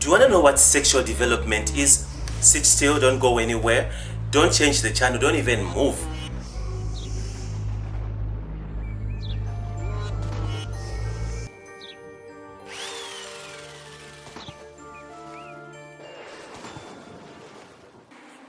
Do you want to know what sexual development is? Sit still, don't go anywhere. Don't change the channel, don't even move.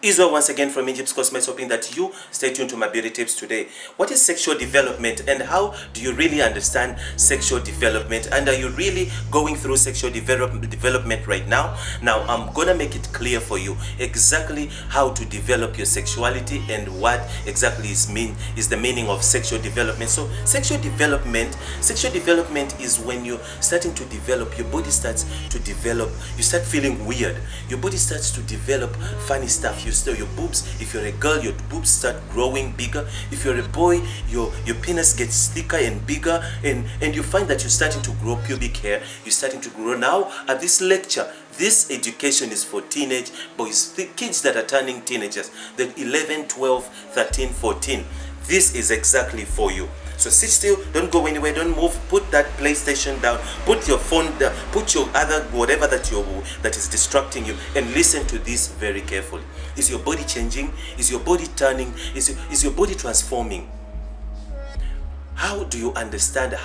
Israel once again from Egypt's Cosmos, hoping that you stay tuned to my beauty tips today. What is sexual development and how do you really understand sexual development? And are you really going through sexual development right now? Now, I'm gonna make it clear for you exactly how to develop your sexuality and what exactly is the meaning of sexual development. So, sexual development is when you're starting to develop, your body starts to develop, you start feeling weird, your body starts to develop funny stuff. Your boobs, if you're a girl, your boobs start growing bigger. If you're a boy, your penis gets thicker and bigger, and you find that you're starting to grow pubic hair, you're starting to grow. Now at this lecture, this education is for teenage boys, the kids that are turning teenagers, the 11, 12, 13, 14. This is exactly for you. So sit still, don't go anywhere, don't move, put that PlayStation down, put your phone down, put your other whatever that is distracting you, and listen to this very carefully. Is your body changing? Is your body turning? Is your body transforming? How do you understand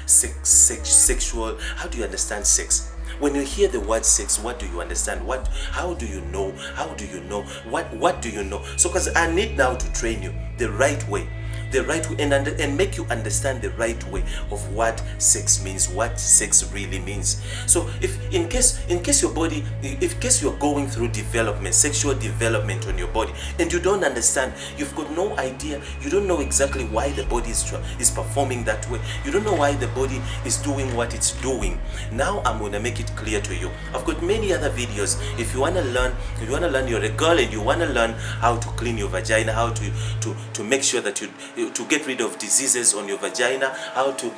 sexual? How do you understand sex? When you hear the word sex, what do you understand? How do you know? How do you know? What do you know? So because I need now to train you the right way. And make you understand the right way of what sex means, what sex really means. So if in case you're going through development, sexual development on your body, and you don't understand, you've got no idea, you don't know exactly why the body is performing that way, you don't know why the body is doing what it's doing. Now I'm going to make it clear to you. I've got many other videos. If you want to learn, you're a girl and you want to learn how to clean your vagina, how to make sure that to get rid of diseases on your vagina, how to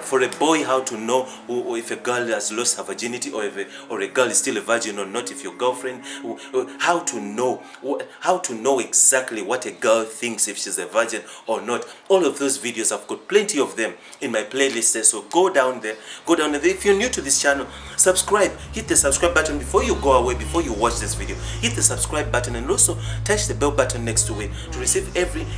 for a boy, how to know if a girl has lost her virginity or a girl is still a virgin or not, if your girlfriend, how to know exactly what a girl thinks, if she's a virgin or not. All of those videos, I've got plenty of them in my playlist there, so go down there. If you're new to this channel, subscribe, hit the subscribe button before you go away, before you watch this video. Hit the subscribe button and also touch the bell button next to it to receive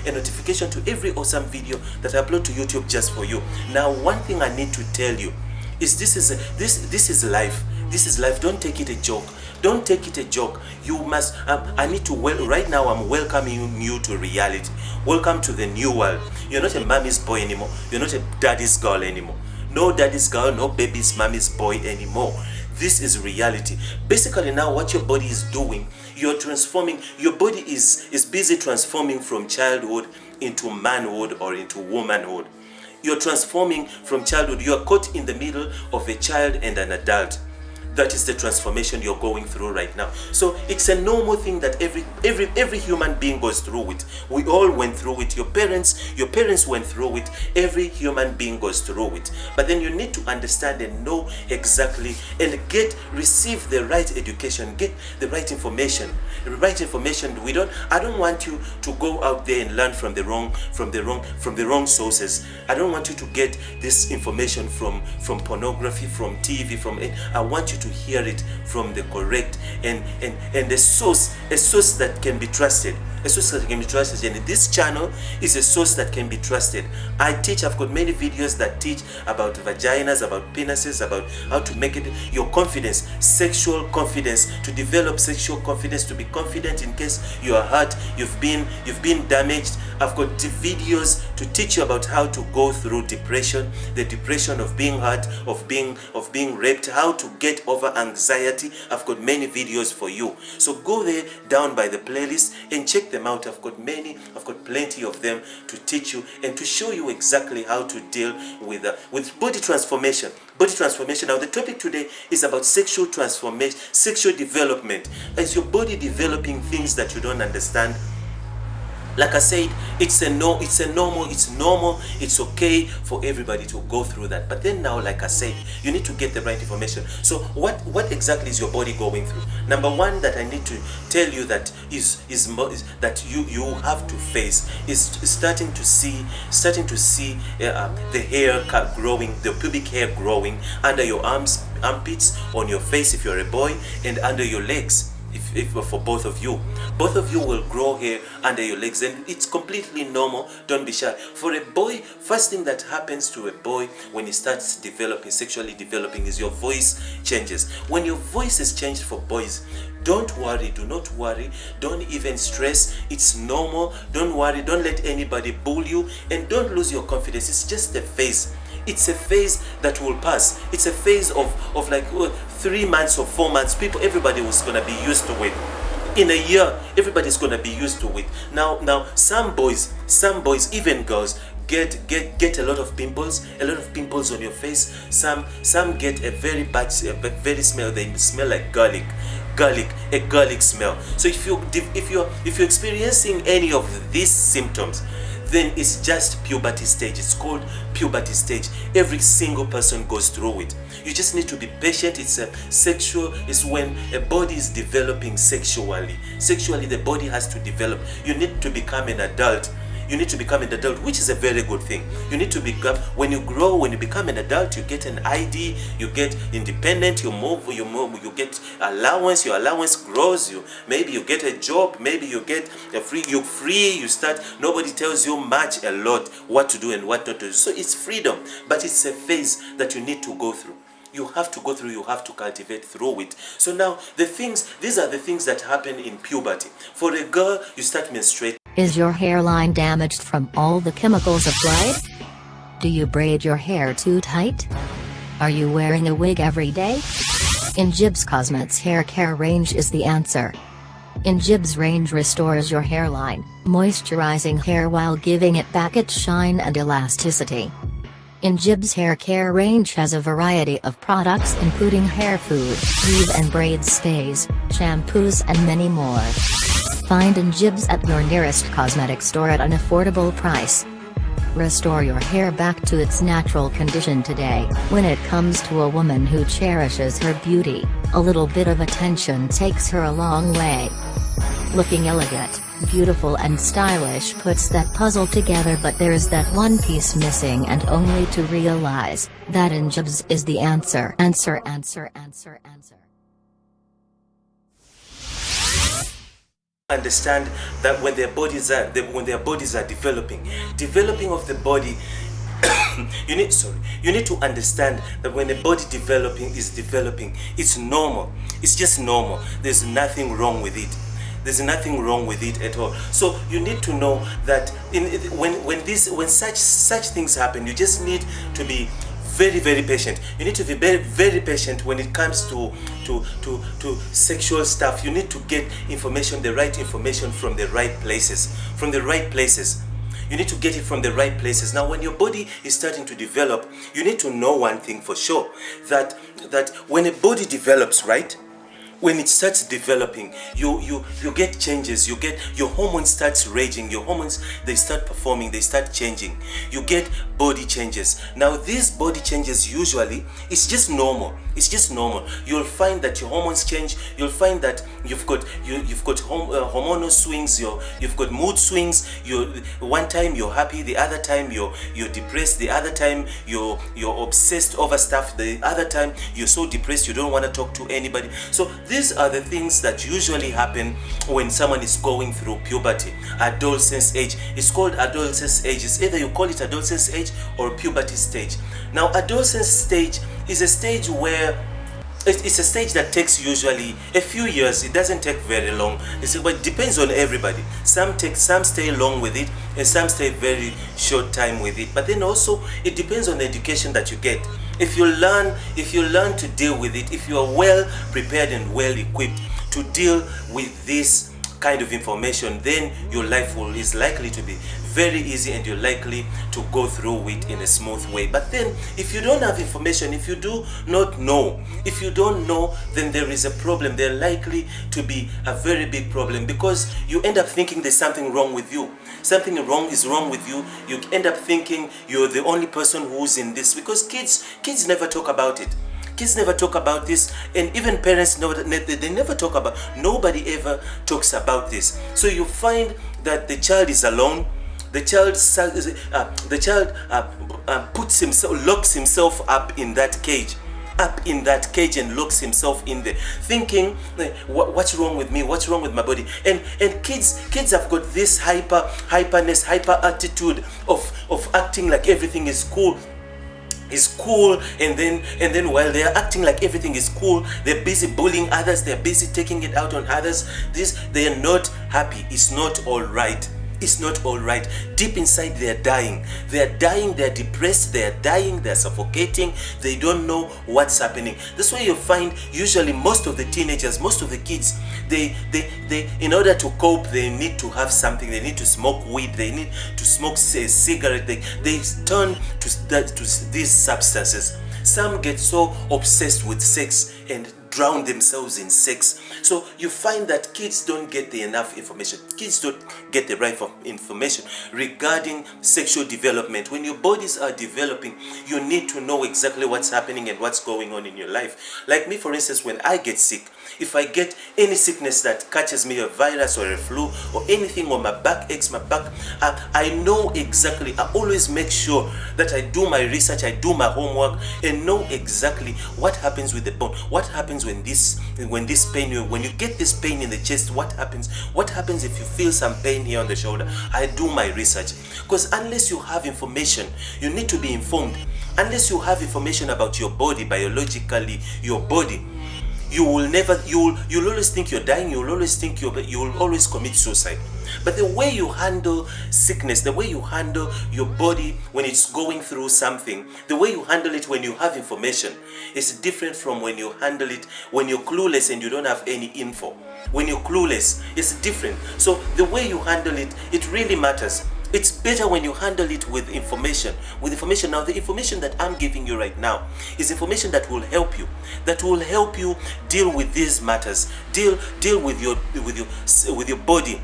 a notification to every awesome video that I upload to YouTube just for you. Now, one thing I need to tell you is this is life. This is life. Don't take it a joke. Don't take it a joke. You must. Right now I'm welcoming you to reality. Welcome to the new world. You're not a mommy's boy anymore. You're not a daddy's girl anymore. No daddy's girl, no baby's mommy's boy anymore. This is reality. Basically now what your body is doing, you're transforming, your body is busy transforming from childhood into manhood or into womanhood. You're transforming from childhood. You are caught in the middle of a child and an adult. That is the transformation you're going through right now. So it's a normal thing that every human being goes through it. We all went through it. Your parents went through it. Every human being goes through it. But then you need to understand and know exactly and receive the right education, get the right information. The right information. I don't want you to go out there and learn from the wrong sources. I don't want you to get this information from pornography, from TV, I want you to hear it from the correct and a source that can be trusted. A source that can be trusted, and this channel is a source that can be trusted. I've got many videos that teach about vaginas, about penises, about how to make it your confidence, sexual confidence, to develop sexual confidence, to be confident in case you are hurt, you've been damaged. I've got videos to teach you about how to go through depression, the depression of being hurt, of being raped, how to get over anxiety. I've got many videos for you. So go there down by the playlist and check them out. I've got plenty of them to teach you and to show you exactly how to deal with body transformation. Now the topic today is about sexual transformation, sexual development. Is your body developing things that you don't understand? Like I said, it's normal, it's okay for everybody to go through that. But then now, like I said, you need to get the right information. So what exactly is your body going through? Number one that I need to tell you that is that you have to face is starting to see the hair growing, the pubic hair growing under your armpits, on your face if you're a boy, and under your legs. If for both of you will grow hair under your legs, and it's completely normal. Don't be shy. For a boy, first thing that happens to a boy when he starts sexually developing, is your voice changes. When your voice is changed for boys, don't worry, do not worry, don't even stress. It's normal. Don't worry, don't let anybody bully you, and don't lose your confidence. It's just a phase. It's a phase that will pass. It's a phase of like 3 months or 4 months. Everybody was gonna be used to it. In a year, everybody's gonna be used to it. Now, some boys, even girls, get a lot of pimples on your face. Some get a very bad, very smell. They smell like garlic, a garlic smell. So if you're experiencing any of these symptoms, then it's just puberty stage. It's called puberty stage. Every single person goes through it. You just need to be patient. It's when a body is developing sexually. Sexually, the body has to develop. You need to become an adult. Which is a very good thing. You need to become, when you become an adult, you get an ID, you get independent, you get allowance, your allowance grows, maybe you get a job, maybe you get you're free, you start, nobody tells you a lot what to do and what not to do. So it's freedom, but it's a phase that you need to go through. You have to go through, you have to cultivate through it. So now, these are the things that happen in puberty. For a girl, you start menstruating. Is your hairline damaged from all the chemicals applied? Do you braid your hair too tight? Are you wearing a wig every day? Injibs Cosmetics Hair Care Range is the answer. Injibs range restores your hairline, moisturizing hair while giving it back its shine and elasticity. Injibs Hair Care Range has a variety of products including hair food, weave and braid stays, shampoos and many more. Find Injibs at your nearest cosmetic store at an affordable price. Restore your hair back to its natural condition today. When it comes to a woman who cherishes her beauty, a little bit of attention takes her a long way. Looking elegant, beautiful and stylish puts that puzzle together, but there's that one piece missing, and only to realize that Injibs is the answer. Answer. Understand that when their bodies are developing of the body, you need to understand that when the body is developing, it's normal. It's just normal. There's nothing wrong with it. There's nothing wrong with it at all. So you need to know that when such things happen, you just need to be very, very patient. You need to be very, very patient when it comes to sexual stuff. You need to get the right information from the right places. You need to get it from the right places. Now, when your body is starting to develop, you need to know one thing for sure, that when a body develops, right? When it starts developing, you get changes. Your hormones starts raging. Your hormones, they start performing. They start changing. You get body changes. Now these body changes, usually it's just normal. You'll find that your hormones change. You'll find that you've got hormonal swings. You've got mood swings. One time you're happy, the other time you're depressed, the other time you're obsessed over stuff, the other time you're so depressed you don't want to talk to anybody. So these are the things that usually happen when someone is going through puberty, adolescence age. It's called adolescence age. It's either you call it adolescence age or puberty stage. Now, adolescence stage is a stage where it's a stage that takes usually a few years. It doesn't take very long. But it depends on everybody. Some stay long with it, and some stay very short time with it. But then also it depends on the education that you get. If you learn to deal with it, if you are well prepared and well equipped to deal with this kind of information, then your life is likely to be very easy, and you're likely to go through it in a smooth way. But then if you don't have information, if you do not know, if you don't know, then there is a problem. There's likely to be a very big problem, because you end up thinking there's something wrong with you. Something wrong is wrong with you. You end up thinking you're the only person who's in this, because kids never talk about it. Kids never talk about this, and even parents know that they never talk about. Nobody ever talks about this. So you find that the child is alone. The child puts himself, locks himself up in that cage. And locks himself in there, thinking, what's wrong with me, what's wrong with my body? And kids have got this hyper attitude of acting like everything is cool, and then while they are acting like everything is cool, they're busy bullying others, they're busy taking it out on others. They are not happy. It's not all right. It's not all right. Deep inside, they're dying. They're depressed, they're dying, they're suffocating, they don't know what's happening. That's why you find usually most of the teenagers, most of the kids, they in order to cope, they need to have something. They need to smoke weed, they need to smoke a cigarette, they turn to these substances. Some get so obsessed with sex and drown themselves in sex. So you find that kids don't get enough information. Kids don't get the right information regarding sexual development. When your bodies are developing, you need to know exactly what's happening and what's going on in your life. Like me, for instance, when I get sick, if I get any sickness that catches me, a virus or a flu or anything, or my back aches, I know exactly. I always make sure that I do my research, I do my homework, and know exactly what happens with the bone. What happens when this pain, when you get this pain in the chest, what happens if you feel some pain here on the shoulder? I do my research, because unless you have information, you need to be informed. Unless you have information about your body, biologically, your body, you'll always think you're dying. You'll always think you'll always commit suicide. But the way you handle sickness, the way you handle your body when it's going through something, the way you handle it when you have information is different from when you handle it when you're clueless and you don't have any info. When you're clueless, it's different. So the way you handle it, it really matters. It's better when you handle it with information. Now, the information that I'm giving you right now is information that will help you. That will help you deal with these matters. Deal with your body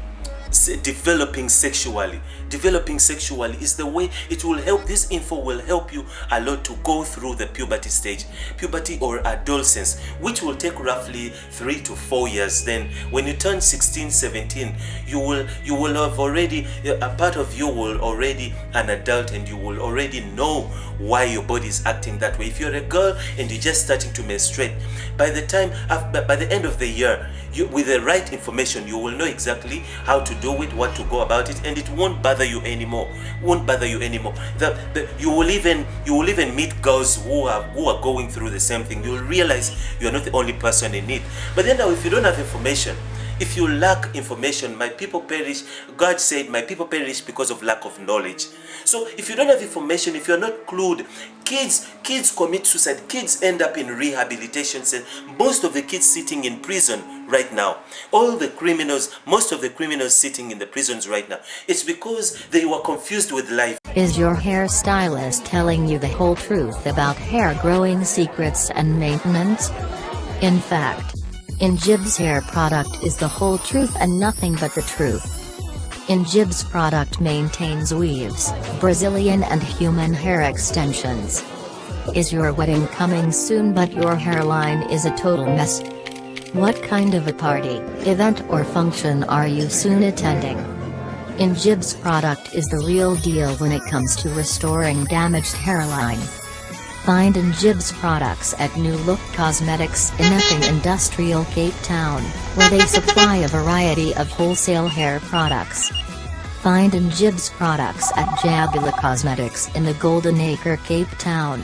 developing sexually. Developing sexually is the way it will help. This info will help you a lot to go through the puberty stage, puberty or adolescence, which will take roughly 3 to 4 years. Then when you turn 16, 17, you will have already, a part of you will already an adult, and you will already know why your body is acting that way. If you're a girl and you're just starting to menstruate, by the end of the year, with the right information, you will know exactly how to do it, what to go about it, and it won't bother you anymore. You will even meet girls who are going through the same thing. You'll realize you're not the only person in it. But then now, if you don't have information, if you lack information, my people perish. God said, my people perish because of lack of knowledge. So if you don't have information, if you're not clued, kids commit suicide. Kids end up in rehabilitation centers. Most of the kids sitting in prison right now, most of the criminals sitting in the prisons right now, it's because they were confused with life. Is your hairstylist telling you the whole truth about hair growing secrets and maintenance? In fact, Injib's hair product is the whole truth and nothing but the truth. Injib's product maintains weaves, Brazilian and human hair extensions. Is your wedding coming soon but your hairline is a total mess? What kind of a party, event or function are you soon attending? Injib's product is the real deal when it comes to restoring damaged hairline. Find Injib's products at New Look Cosmetics in Epping Industrial, Cape Town, where they supply a variety of wholesale hair products. Find Injib's products at Jabula Cosmetics in the Golden Acre, Cape Town.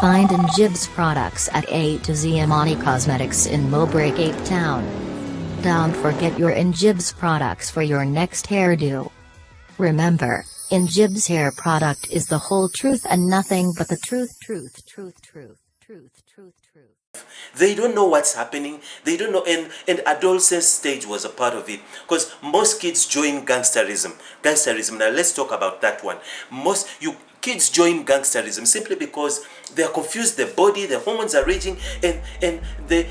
Find Injib's products at A to Z Amani Cosmetics in Mowbray, Cape Town. Don't forget your Injib's products for your next hairdo. Remember, Injib's hair product is the whole truth and nothing but the truth. Truth, truth, truth. They don't know what's happening. They don't know, and adolescence stage was a part of it, because most kids join gangsterism. Now let's talk about that one. Most you kids join gangsterism simply because they are confused. Their body, their hormones are raging, and they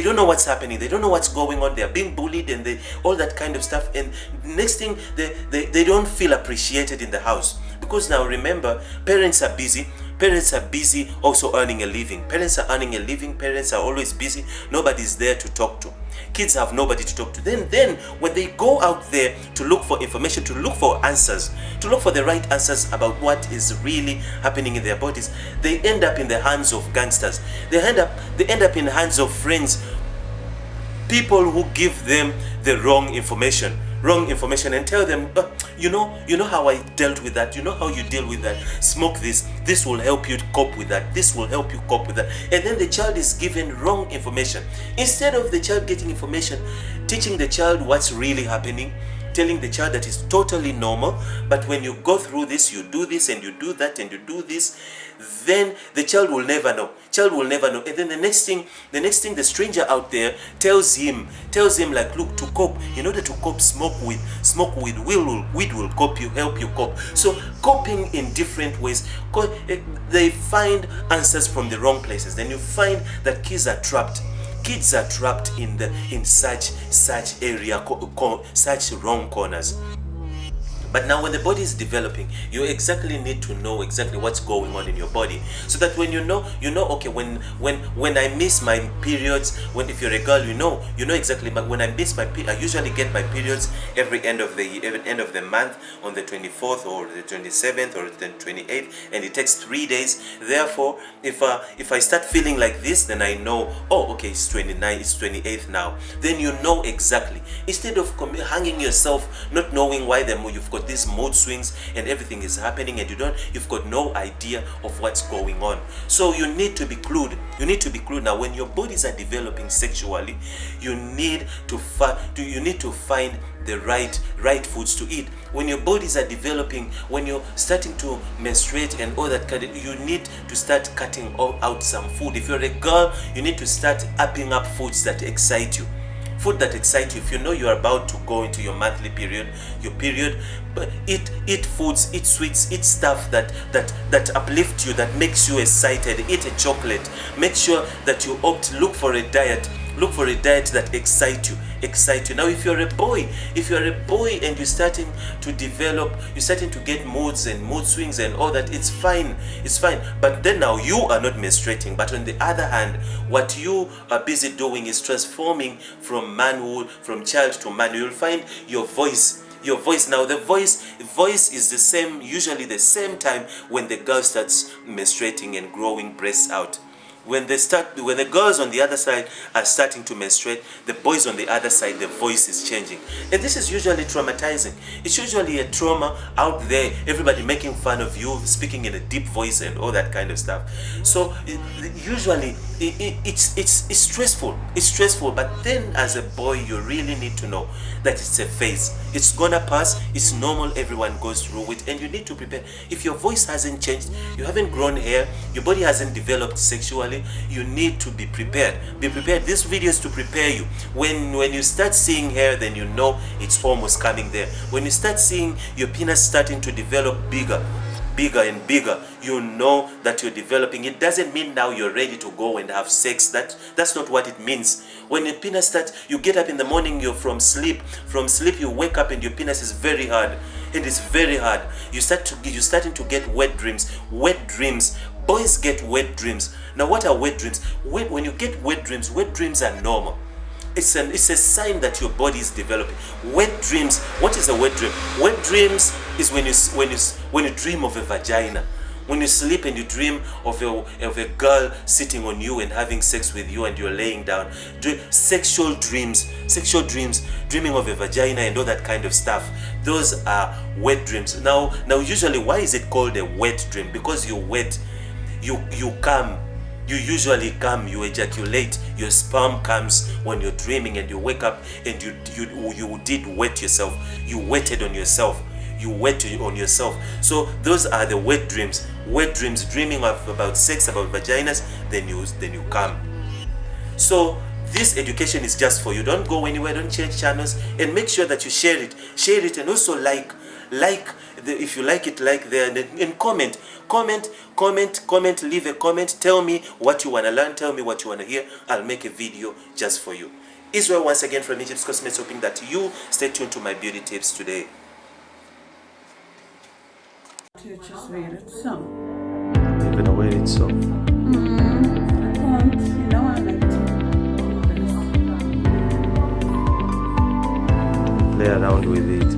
don't know what's happening. They don't know what's going on. They are being bullied, and all that kind of stuff. And next thing, they don't feel appreciated in the house, because now remember, parents are busy. Parents are busy also earning a living. Parents are earning a living. Parents are always busy. Nobody's there to talk to. Kids have nobody to talk to. Then when they go out there to look for information, to look for answers, to look for the right answers about what is really happening in their bodies, they end up in the hands of gangsters. They end up in the hands of friends, people who give them the wrong information, and tell them, you know how I dealt with that, you know how you deal with that, smoke this will help you cope with that, this will help you cope with that. And then the child is given wrong information. Instead of the child getting information, teaching the child what's really happening, telling the child that it's totally normal, but when you go through this, you do this and you do that and you do this, then the child will never know. And then the next thing, the stranger out there tells him like, look, to cope, in order to cope, smoke weed. Weed will help you cope. So coping in different ways, they find answers from the wrong places. Then you find that kids are trapped in such wrong corners. But now when the body is developing, you exactly need to know exactly what's going on in your body, so that when you know, okay, when I miss my periods, if you're a girl, you know exactly. But when I miss I usually get my periods every end of the month, on the 24th or the 27th or the 28th, and it takes 3 days. Therefore, if I start feeling like this, then I know, oh, okay, it's 29, it's 28th now. Then you know exactly. Instead of hanging yourself, not knowing why you've got these mood swings and everything is happening, and you've got no idea of what's going on. So you need to be clued. Now when your bodies are developing sexually, you need to find the right foods to eat. When your bodies are developing, when you're starting to menstruate and all that kind of, you need to start cutting out some food. If you're a girl, you need to start upping up foods that excite you. Food that excites you. If you know you're about to go into your monthly period, but eat foods, eat sweets, eat stuff that uplift you, that makes you excited. Eat a chocolate. Make sure that you look for a diet that excites you. Now if you're a boy and you're starting to develop, you're starting to get moods and mood swings and all that, it's fine. But then now you are not menstruating. But on the other hand, what you are busy doing is transforming from manhood, from child to man. You'll find your voice. Now the voice is the same, usually the same time when the girl starts menstruating and growing breasts out. When the girls on the other side are starting to menstruate, the boys on the other side, the voice is changing. And this is usually traumatizing. It's usually a trauma out there, everybody making fun of you, speaking in a deep voice and all that kind of stuff. So usually it's stressful. But then as a boy, you really need to know that it's a phase. It's gonna pass. It's normal. Everyone goes through it, and you need to prepare. If your voice hasn't changed, you haven't grown hair, your body hasn't developed sexually, you need to be prepared. This video is to prepare you. When you start seeing hair, then you know it's almost coming there. When you start seeing your penis starting to develop bigger and bigger, you know that you're developing. It doesn't mean now you're ready to go and have sex. That's not what it means. When your penis starts, you get up in the morning, you're from sleep you wake up and your penis is very hard. It is very hard. You're starting to get wet dreams. Boys get wet dreams. Now what are wet dreams? When you get wet dreams are normal. It's a sign that your body is developing. Wet dreams. What is a wet dream? Wet dreams is when you dream of a vagina. When you sleep and you dream of a girl sitting on you and having sex with you and you're laying down. Sexual dreams, dreaming of a vagina and all that kind of stuff. Those are wet dreams. Now usually, why is it called a wet dream? Because you're wet. You come. You usually come, you ejaculate, your sperm comes when you're dreaming, and you wake up and you did wet yourself. You wetted on yourself. So those are the wet dreams. wet dreams, dreaming about sex, about vaginas, then you come. So this education is just for you. Don't go anywhere, don't change channels, and make sure that you share it, and also if you like it, like there, and comment, leave a comment, tell me what you want to learn, tell me what you want to hear. I'll make a video just for you. Israel once again from Egypt's Cosmetics, hoping that you stay tuned to my beauty tips today. Just read it some. You're gonna wear it so. I can't, I like to Play around with it.